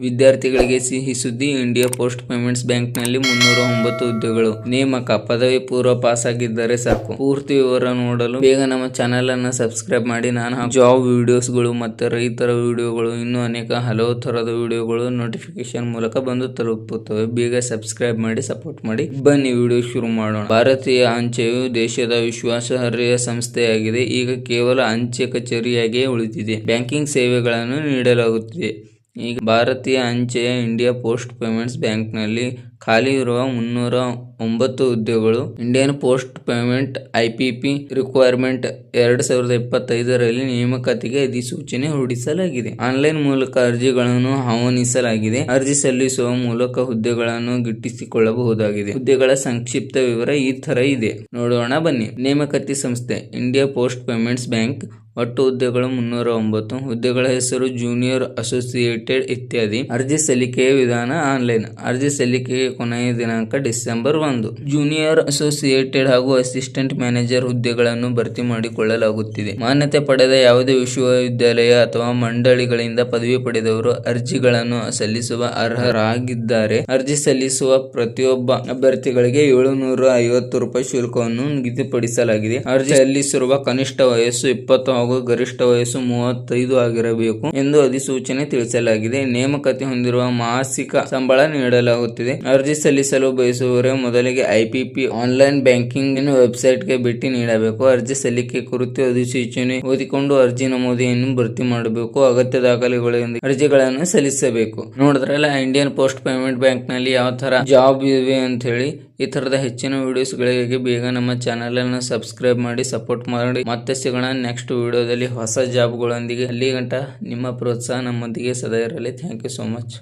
ವಿದ್ಯಾರ್ಥಿಗಳಿಗೆ ಸಿಹಿ ಸುದ್ದಿ. ಇಂಡಿಯಾ ಪೋಸ್ಟ್ ಪೇಮೆಂಟ್ಸ್ ಬ್ಯಾಂಕ್ನಲ್ಲಿ 309 ಹುದ್ದೆಗಳು ನೇಮಕ. ಪದವಿ ಪೂರ್ವ ಪಾಸ್ ಆಗಿದ್ದರೆ ಸಾಕು. ಪೂರ್ತಿ ವಿವರ ನೋಡಲು ಬೇಗ ನಮ್ಮ ಚಾನೆಲ್ ಅನ್ನು ಸಬ್ಸ್ಕ್ರೈಬ್ ಮಾಡಿ. ನಾನು ಜಾಬ್ ವಿಡಿಯೋಸ್ಗಳು ಮತ್ತೆ ರೈತರ ವಿಡಿಯೋಗಳು ಇನ್ನೂ ಹಲವು ತರದ ವಿಡಿಯೋಗಳು ನೋಟಿಫಿಕೇಶನ್ ಮೂಲಕ ಬಂದು ತಲುಪುತ್ತವೆ. ಬೇಗ ಸಬ್ಸ್ಕ್ರೈಬ್ ಮಾಡಿ, ಸಪೋರ್ಟ್ ಮಾಡಿ. ಬನ್ನಿ ವಿಡಿಯೋ ಶುರು ಮಾಡೋಣ. ಭಾರತೀಯ ಅಂಚೆಯು ದೇಶದ ವಿಶ್ವಾಸಾರ್ಹ ಸಂಸ್ಥೆಯಾಗಿದೆ. ಈಗ ಕೇವಲ ಅಂಚೆ ಕಚೇರಿಯಾಗಿಯೇ ಉಳಿದಿದೆ. ಬ್ಯಾಂಕಿಂಗ್ ಸೇವೆಗಳನ್ನು ನೀಡಲಾಗುತ್ತಿದೆ. ಈಗ ಭಾರತೀಯ ಅಂಚೆಯ ಇಂಡಿಯಾ ಪೋಸ್ಟ್ ಪೇಮೆಂಟ್ಸ್ ಬ್ಯಾಂಕ್ನಲ್ಲಿ ಖಾಲಿ ಇರುವ 309 ಹುದ್ದೆಗಳು. ಇಂಡಿಯನ್ ಪೋಸ್ಟ್ ಪೇಮೆಂಟ್ ಐಪಿಪಿ ರಿಕ್ವೈರ್ಮೆಂಟ್ 2025ರಲ್ಲಿ ನೇಮಕಾತಿಗೆ ಅಧಿಸೂಚನೆ ಹೊರಡಿಸಲಾಗಿದೆ. ಆನ್ಲೈನ್ ಮೂಲಕ ಅರ್ಜಿಗಳನ್ನು ಆಹ್ವಾನಿಸಲಾಗಿದೆ. ಅರ್ಜಿ ಸಲ್ಲಿಸುವ ಮೂಲಕ ಹುದ್ದೆಗಳನ್ನು ಗಿಟ್ಟಿಸಿಕೊಳ್ಳಬಹುದಾಗಿದೆ. ಹುದ್ದೆಗಳ ಸಂಕ್ಷಿಪ್ತ ವಿವರ ಈ ತರ ಇದೆ, ನೋಡೋಣ ಬನ್ನಿ. ನೇಮಕಾತಿ ಸಂಸ್ಥೆ ಇಂಡಿಯಾ ಪೋಸ್ಟ್ ಪೇಮೆಂಟ್ಸ್ ಬ್ಯಾಂಕ್. ಒಟ್ಟು ಹುದ್ದೆಗಳು 309. ಹುದ್ದೆಗಳ ಹೆಸರು ಜೂನಿಯರ್ ಅಸೋಸಿಯೇಟೆಡ್ ಇತ್ಯಾದಿ. ಅರ್ಜಿ ಸಲ್ಲಿಕೆಯ ವಿಧಾನ ಆನ್ಲೈನ್. ಅರ್ಜಿ ಸಲ್ಲಿಕೆಗೆ ಕೊನೆಯ ದಿನಾಂಕ ಡಿಸೆಂಬರ್ 1. ಜೂನಿಯರ್ ಅಸೋಸಿಯೇಟೆಡ್ ಹಾಗೂ ಅಸಿಸ್ಟೆಂಟ್ ಮ್ಯಾನೇಜರ್ ಹುದ್ದೆಗಳನ್ನು ಭರ್ತಿ ಮಾಡಿಕೊಳ್ಳಲಾಗುತ್ತಿದೆ. ಮಾನ್ಯತೆ ಪಡೆದ ಯಾವುದೇ ವಿಶ್ವವಿದ್ಯಾಲಯ ಅಥವಾ ಮಂಡಳಿಗಳಿಂದ ಪದವಿ ಪಡೆದವರು ಅರ್ಜಿಗಳನ್ನು ಸಲ್ಲಿಸುವ ಅರ್ಹರಾಗಿದ್ದಾರೆ. ಅರ್ಜಿ ಸಲ್ಲಿಸುವ ಪ್ರತಿಯೊಬ್ಬ ಅಭ್ಯರ್ಥಿಗಳಿಗೆ ₹750 ಶುಲ್ಕವನ್ನು ನಿಗದಿಪಡಿಸಲಾಗಿದೆ. ಅರ್ಜಿ ಸಲ್ಲಿಸಿರುವ ಕನಿಷ್ಠ ವಯಸ್ಸು 20 ಹಾಗೂ ಗರಿಷ್ಠ ವಯಸ್ಸು 35 ಆಗಿರಬೇಕು ಎಂದು ಅಧಿಸೂಚನೆ ತಿಳಿಸಲಾಗಿದೆ. ನೇಮಕಾತಿ ಹೊಂದಿರುವ ಮಾಸಿಕ ಸಂಬಳ ನೀಡಲಾಗುತ್ತಿದೆ. ಅರ್ಜಿ ಸಲ್ಲಿಸಲು ಬಯಸುವವರೇ ಮೊದಲಿಗೆ ಐಪಿಪಿ ಆನ್ಲೈನ್ ಬ್ಯಾಂಕಿಂಗ್ ವೆಬ್ಸೈಟ್ಗೆ ಭೇಟಿ ನೀಡಬೇಕು. ಅರ್ಜಿ ಸಲ್ಲಿಕೆ ಕುರಿತು ಅಧಿಸೂಚನೆ ಓದಿಕೊಂಡು ಅರ್ಜಿ ನಮೂನೆಯನ್ನು ಭರ್ತಿ ಮಾಡಬೇಕು. ಅಗತ್ಯ ದಾಖಲೆಗಳೊಂದಿಗೆ ಅರ್ಜಿಗಳನ್ನು ಸಲ್ಲಿಸಬೇಕು. ನೋಡಿದ್ರಲ್ಲ, ಇಂಡಿಯನ್ ಪೋಸ್ಟ್ ಪೇಮೆಂಟ್ ಬ್ಯಾಂಕ್ ನಲ್ಲಿ ಯಾವ ತರ ಜಾಬ್ ಇವೆ ಅಂತ ಹೇಳಿ. ಈ ತರದ ಹೆಚ್ಚಿನ ವಿಡಿಯೋಸ್ ಗಳಿಗೆ ಬೇಗ ನಮ್ಮ ಚಾನೆಲ್ ಅನ್ನು ಸಬ್ಸ್ಕ್ರೈಬ್ ಮಾಡಿ, ಸಪೋರ್ಟ್ ಮಾಡಿ. ಮತ್ತೆ ಸಿಗೋಣ ನೆಕ್ಸ್ಟ್ ವಿಡಿಯೋದಲ್ಲಿ ಹೊಸ ಜಾಬ್ಗಳೊಂದಿಗೆ. ಅಲ್ಲಿ ಗಂಟ ನಿಮ್ಮ ಪ್ರೋತ್ಸಾಹ ನಮ್ಮೊಂದಿಗೆ ಸದಾ ಇರಲಿ. Thank you so much.